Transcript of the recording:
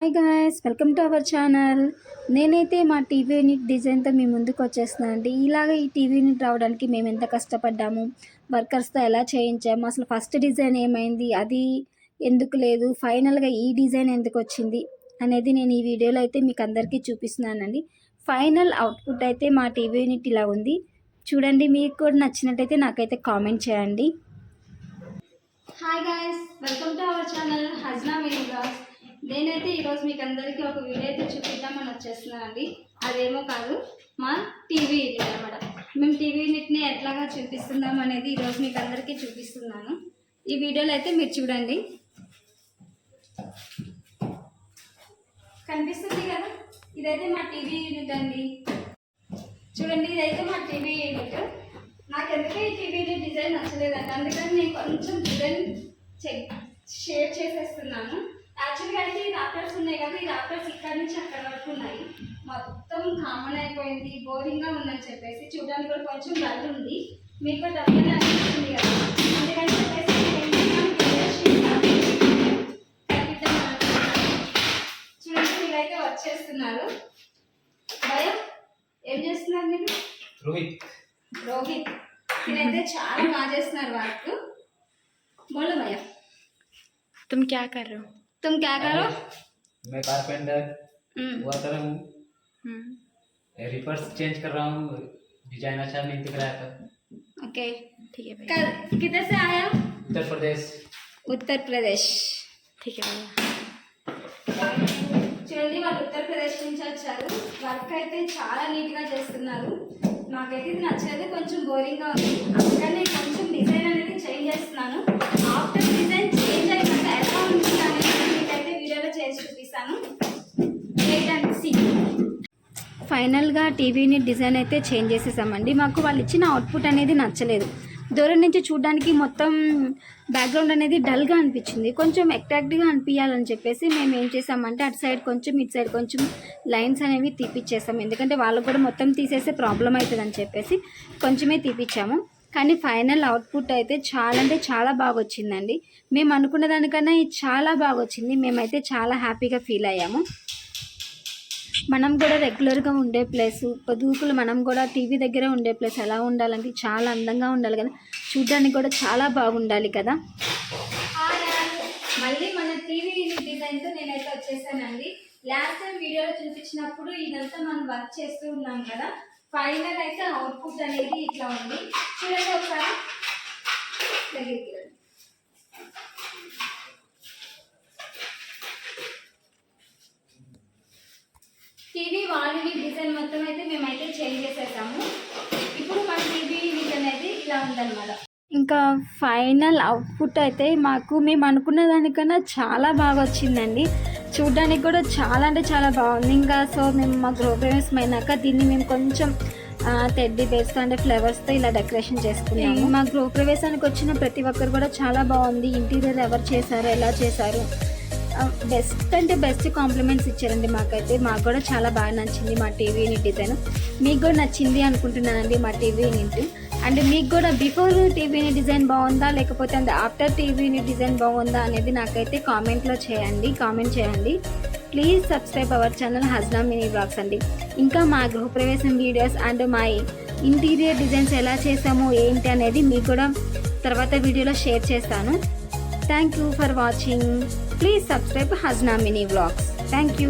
Hi guys, welcome to our channel. నేనైతే మా TV unit డిజైన్తో మీ ముందుకు వచ్చేస్తున్నాను అండి. ఇలాగ ఈ టీవీ యూనిట్ రావడానికి మేము ఎంత కష్టపడ్డాము, వర్కర్స్తో ఎలా చేయించాము, అసలు ఫస్ట్ డిజైన్ ఏమైంది, అది ఎందుకు లేదు, ఫైనల్గా ఈ డిజైన్ ఎందుకు వచ్చింది అనేది నేను ఈ వీడియోలో అయితే మీకు అందరికీ చూపిస్తున్నానండి. ఫైనల్ అవుట్పుట్ అయితే మా టీవీ యూనిట్ ఇలా ఉంది. చూడండి, మీకు కూడా నచ్చినట్టయితే నాకైతే కామెంట్ చేయండి. Hi guys, welcome to our channel Hajna mini vlogs. నేనైతే ఈరోజు మీకు అందరికీ ఒక వీడియో అయితే చూపిద్దామని వచ్చేస్తున్నాను అండి. అదేమో కాదు, మా టీవీ యూనిట్ అనమాట. మేము టీవీ యూనిట్ని ఎట్లాగా చూపిస్తున్నాం అనేది ఈరోజు మీకు అందరికీ చూపిస్తున్నాను. ఈ వీడియోలో అయితే మీరు చూడండి, కనిపిస్తుంది కదా, ఇదైతే మా టీవీ యూనిట్ అండి. చూడండి, ఇదైతే మా టీవీ యూనిట్. నాకు ఎందుకే ఈ టీవీ యూనిట్ డిజైన్ నచ్చలేదండి, అందుకని నేను కొంచెం డిజైన్ షేర్ చేసేస్తున్నాను. యాక్చువల్గా అయితే ఈ రాప్టర్స్ ఉన్నాయి కదా, ఈ రాప్టర్స్ ఇక్కడ నుంచి అక్కడ వరకు ఉన్నాయి. మొత్తం కామన్ అయిపోయింది, బోరింగ్గా ఉందని చెప్పేసి చూడడానికి కూడా కొంచెం డల్ ఉంది. మీకు కూడా డల్గానే అనిపిస్తుంది కదా, అందుకని చెప్పేసి చూడండి, మీరైతే వచ్చేస్తున్నారు. భయం ఏం చేస్తున్నారు మీరు? రోహిత్ నేనైతే చాలా బాగా చేస్తున్నారు వర్క్. బోలో భయ్యా, तुम क्या कर रहे हो? तुम क्या करो? मैं कारपेंटर वर्कर हूँ, रिपर्स चेंज कर रहा हूँ, डिजाइन अच्छा नहीं दिख रहा था। ओके, ठीक है भैया। किधर से आया? उत्तर प्रदेश। उत्तर प्रदेश, ठीक है भैया। చూడండి, వాళ్ళు ఉత్తరప్రదేశ్ నుంచి వచ్చారు. వర్క్ అయితే చాలా నీట్గా చేస్తున్నారు. నాకైతే ఇది నచ్చలేదు, కొంచెం బోరింగ్గా ఉంది. అందుకని కొంచెం డిజైన్ అనేది చేంజ్ చేస్తున్నాను. ఆఫ్టర్ డిజైన్ చేంజ్ అయినాక ఎలా ఉంటుంది అనేది మీకైతే వీడియోలో చేసి చూపిస్తాను. Wait and see. ఫైనల్గా టీవీని డిజైన్ అయితే చేంజ్ చేసేసామండి. మాకు వాళ్ళు ఇచ్చిన అవుట్పుట్ అనేది నచ్చలేదు. దూరం నుంచి చూడడానికి మొత్తం బ్యాక్గ్రౌండ్ అనేది డల్గా అనిపించింది. కొంచెం అట్రాక్టివ్గా అనిపించాలని చెప్పేసి మేము ఏం చేసామంటే అటు సైడ్ కొంచెం ఇటు సైడ్ కొంచెం లైన్స్ అనేవి తీపిచ్చేసాం. ఎందుకంటే వాళ్ళకు కూడా మొత్తం తీసేస్తే ప్రాబ్లం అవుతుందని చెప్పేసి కొంచెమే తీపిచ్చాము. కానీ ఫైనల్ అవుట్పుట్ అయితే చాలా అంటే చాలా బాగా వచ్చిందండి. మేము అనుకున్న దానికన్నా ఇది చాలా బాగా వచ్చింది. మేమైతే చాలా హ్యాపీగా ఫీల్ అయ్యాము. మనం కూడా రెగ్యులర్గా ఉండే ప్లేసు పొదుపులు, మనం కూడా టీవీ దగ్గర ఉండే ప్లేస్ ఎలా ఉండాలంటే చాలా అందంగా ఉండాలి కదా, చూడడానికి కూడా చాలా బాగుండాలి కదా. మళ్ళీ మన టీవీ డిజైన్తో నేనైతే వచ్చేసానండి. లాస్ట్ టైం వీడియోలో చూపించినప్పుడు ఇదంతా మనం వర్క్ చేస్తూ ఉన్నాం కదా, ఫైనల్ అయితే అవుట్పుట్ అనేది ఇట్లా ఉంది. చూడండి ఒకసారి దగ్గరికి రండి. టీవీ వాల్ని డిజైన్ మొత్తం అయితే మేమైతే చేంజ్ చేసేసాము. ఇప్పుడు మన టీవీ యూనిట్ అనేది ఇలా ఉందన్నమాట. ఇంకా ఫైనల్ అవుట్పుట్ అయితే మేము అనుకున్న దానికన్నా చాలా బాగా వచ్చిందండి. చూడడానికి కూడా చాలా అంటే చాలా బాగుంది. ఇంకా సో మేము మా గృహప్రవేశం అయినాక దీన్ని మేము కొంచెం టెడ్డీ బేర్స్తో అంటే ఫ్లవర్స్తో ఇలా డెకరేషన్ చేసుకున్నాము. మా గృహప్రవేశానికి వచ్చిన ప్రతి ఒక్కరు కూడా చాలా బాగుంది, ఇంటీరియర్ ఎవరు చేశారు, ఎలా చేశారు, బెస్ట్ అంటే బెస్ట్ కాంప్లిమెంట్స్ ఇచ్చారండి. మాకు కూడా చాలా బాగా నచ్చింది మా టీవీ యూనిట్ డిజైన్. మీకు కూడా నచ్చింది అనుకుంటున్నానండి మా టీవీ యూనిట్. అండ్ మీకు కూడా బిఫోర్ టీవీ యూనిట్ డిజైన్ బాగుందా లేకపోతే ఆఫ్టర్ టీవీ యూనిట్ డిజైన్ బాగుందా అనేది నాకైతే కామెంట్ చేయండి. Please subscribe our channel Hajna mini vlogs అండి. ఇంకా మా గృహప్రవేశం వీడియోస్ అండ్ మా ఇంటీరియర్ డిజైన్స్ ఎలా చేసామో ఏంటి అనేది మీకు కూడా తర్వాత వీడియోలో షేర్ చేస్తాను. Thank you for watching. Please subscribe Hajna Mini Vlogs. Thank you.